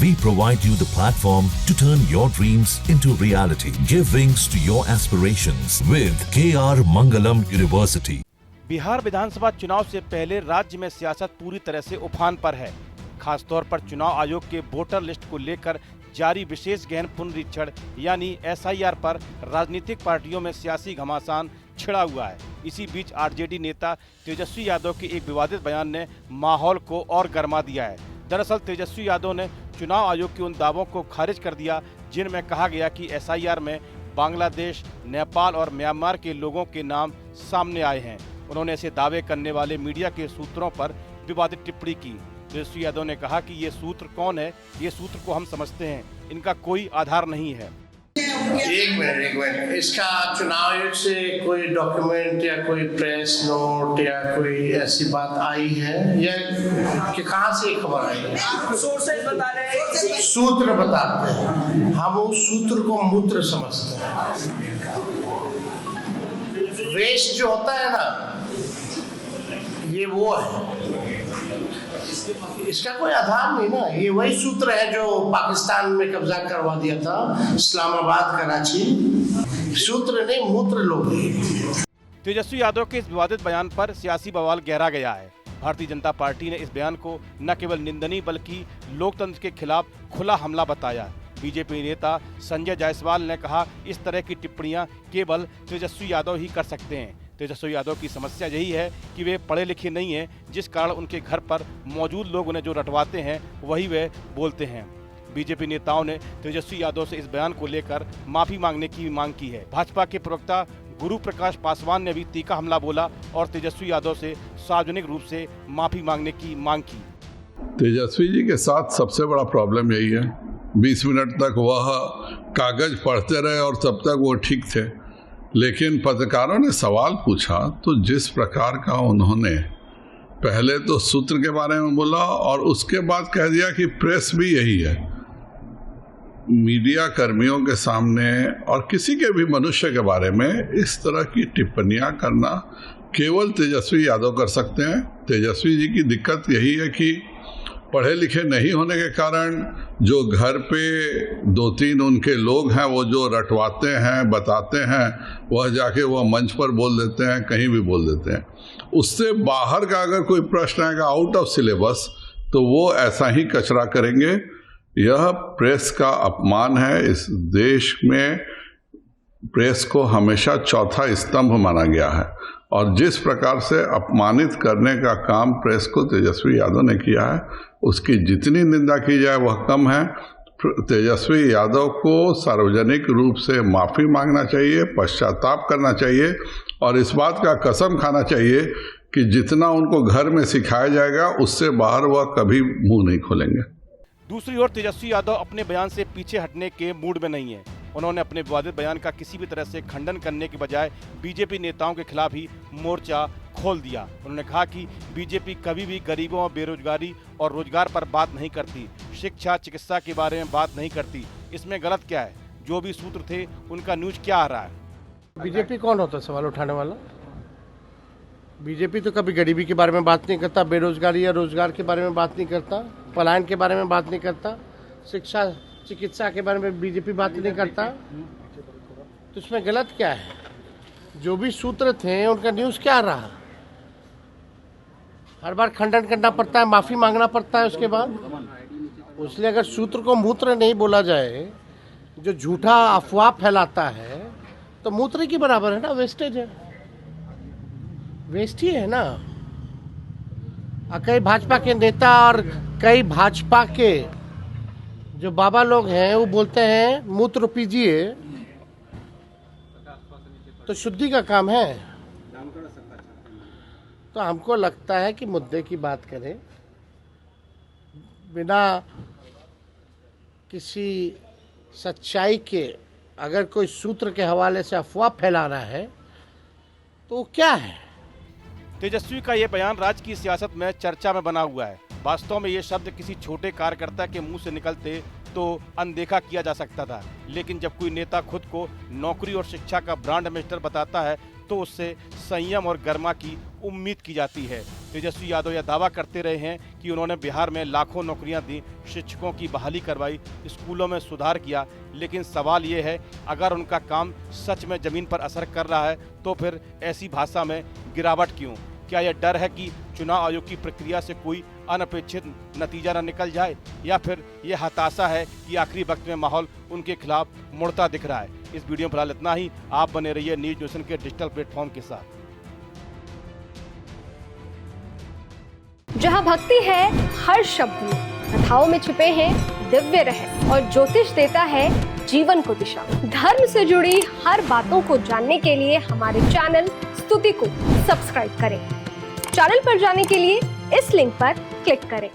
We provide you the platform to turn your dreams into reality. Give wings to your aspirations with KR Mangalam University. Bihar विधानसभा चुनाव से पहले राज्य में सियासत पूरी तरह से उफान पर है। खासतौर पर चुनाव आयोग के वोटर लिस्ट को लेकर जारी विशेष गहन पुनरीक्षण यानी SIR पर राजनीतिक पार्टियों में सियासी घमासान छिड़ा हुआ है। इसी बीच आरजेडी नेता तेजस्वी यादव के एक विवादित बयान ने माहौल को और गर्मा दिया है। दरअसल तेजस्वी यादव ने चुनाव आयोग के उन दावों को खारिज कर दिया जिनमें कहा गया कि SIR में बांग्लादेश, नेपाल और म्यांमार के लोगों के नाम सामने आए हैं। उन्होंने ऐसे दावे करने वाले मीडिया के सूत्रों पर विवादित टिप्पणी की। तेजस्वी यादव ने कहा कि ये सूत्र कौन है, ये सूत्र को हम समझते हैं, इनका कोई आधार नहीं है। एक मिनट, इसका चुनाव आयोग से कोई डॉक्यूमेंट या कोई प्रेस नोट या कोई ऐसी बात आई है या कि कहाँ से खबर आई है? सोर्सेज बता रहे हैं, सूत्र बताते हैं, हम उस सूत्र को मूत्र समझते हैं। वेस्ट जो होता है ना, ये वो है, इसका कोई आधार नहीं ना। ये वही सूत्र है जो पाकिस्तान में कब्जा करवा दिया था, इस्लामाबाद, कराची। सूत्र नहीं, मूत्र लोग। तेजस्वी यादव के इस विवादित बयान पर सियासी बवाल गहरा गया है। भारतीय जनता पार्टी ने इस बयान को न केवल निंदनीय बल्कि लोकतंत्र के खिलाफ खुला हमला बताया। बीजेपी नेता संजय जायसवाल ने कहा, इस तरह की टिप्पणियां केवल तेजस्वी यादव ही कर सकते हैं। तेजस्वी यादव की समस्या यही है कि वे पढ़े लिखे नहीं हैं, जिस कारण उनके घर पर मौजूद लोग उन्हें जो रटवाते हैं वही वे बोलते हैं। बीजेपी नेताओं ने तेजस्वी यादव से इस बयान को लेकर माफी मांगने की मांग की है। भाजपा के प्रवक्ता गुरु प्रकाश पासवान ने भी तीखा हमला बोला और तेजस्वी यादव से सार्वजनिक रूप से माफी मांगने की मांग की। तेजस्वी जी के साथ सबसे बड़ा प्रॉब्लम यही है, 20 मिनट तक वह कागज पढ़ते रहे और तब तक वो ठीक थे, लेकिन पत्रकारों ने सवाल पूछा तो जिस प्रकार का उन्होंने पहले तो सूत्र के बारे में बोला और उसके बाद कह दिया कि प्रेस भी यही है। मीडिया कर्मियों के सामने और किसी के भी मनुष्य के बारे में इस तरह की टिप्पणियां करना केवल तेजस्वी यादव कर सकते हैं। तेजस्वी जी की दिक्कत यही है कि पढ़े लिखे नहीं होने के कारण जो घर पे 2-3 उनके लोग हैं वो जो रटवाते हैं, बताते हैं, वह जाके वह मंच पर बोल देते हैं, कहीं भी बोल देते हैं। उससे बाहर का अगर कोई प्रश्न आएगा आउट ऑफ सिलेबस तो वो ऐसा ही कचरा करेंगे। यह प्रेस का अपमान है। इस देश में प्रेस को हमेशा चौथा स्तंभ माना गया है और जिस प्रकार से अपमानित करने का काम प्रेस को तेजस्वी यादव ने किया है, उसकी जितनी निंदा की जाए वह कम है। तेजस्वी यादव को सार्वजनिक रूप से माफ़ी मांगना चाहिए, पश्चाताप करना चाहिए और इस बात का कसम खाना चाहिए कि जितना उनको घर में सिखाया जाएगा उससे बाहर वह कभी मुंह नहीं खोलेंगे। दूसरी ओर तेजस्वी यादव अपने बयान से पीछे हटने के मूड में नहीं है। उन्होंने अपने विवादित बयान का किसी भी तरह से खंडन करने के बजाय बीजेपी नेताओं के खिलाफ ही मोर्चा खोल दिया। उन्होंने कहा कि बीजेपी कभी भी गरीबों, बेरोजगारी और रोजगार पर बात नहीं करती, शिक्षा, चिकित्सा के बारे में बात नहीं करती। इसमें गलत क्या है? जो भी सूत्र थे उनका न्यूज क्या आ रहा है? बीजेपी कौन होता है सवाल उठाने वाला? बीजेपी तो कभी गरीबी के बारे में बात नहीं करता, बेरोजगारी या रोजगार के बारे में बात नहीं करता, पलायन के बारे में बात नहीं करता, शिक्षा चिकित्सा के बारे में बीजेपी बात नहीं करता। तो इसमें गलत क्या है? जो भी सूत्र थे उनका न्यूज़ क्या रहा? हर बार खंडन करना पड़ता है, माफ़ी मांगना पड़ता है उसके बाद। इसलिए अगर सूत्र को मूत्र नहीं बोला जाए, जो झूठा अफवाह फैलाता है, तो मूत्र की बराबर है ना, वेस्टेज है, वेस्ट ही है ना। कई भाजपा के नेता और कई भाजपा के जो बाबा लोग हैं वो बोलते हैं मूत्र पीजिए, तो शुद्धि का काम है। तो हमको लगता है कि मुद्दे की बात करें, बिना किसी सच्चाई के अगर कोई सूत्र के हवाले से अफवाह फैला रहा है तो वो क्या है? तेजस्वी का ये बयान राज्य की सियासत में चर्चा में बना हुआ है। वास्तव में ये शब्द किसी छोटे कार्यकर्ता के मुंह से निकलते तो अनदेखा किया जा सकता था, लेकिन जब कोई नेता खुद को नौकरी और शिक्षा का ब्रांड एम्बेसडर बताता है तो उससे संयम और गर्मा की उम्मीद की जाती है। तेजस्वी यादव यह दावा करते रहे हैं कि उन्होंने बिहार में लाखों नौकरियां दी, शिक्षकों की बहाली करवाई, स्कूलों में सुधार किया, लेकिन सवाल ये है अगर उनका काम सच में जमीन पर असर कर रहा है तो फिर ऐसी भाषा में गिरावट क्यों? क्या यह डर है कि चुनाव आयोग की प्रक्रिया से कोई अनपेक्षित नतीजा न निकल जाए, या फिर यह हताशा है कि आखिरी वक्त में माहौल उनके खिलाफ मुड़ता दिख रहा है? इस वीडियो में फिलहाल इतना ही। आप बने रहिए न्यूज नेशन के डिजिटल प्लेटफॉर्म के साथ। जहां भक्ति है हर शब्द में, कथाओं में छुपे हैं दिव्य रहस्य और ज्योतिष देता है जीवन को दिशा। धर्म से जुड़ी हर बातों को जानने के लिए हमारे चैनल स्तुति को सब्सक्राइब करें। चैनल पर जाने के लिए इस लिंक पर क्लिक करें।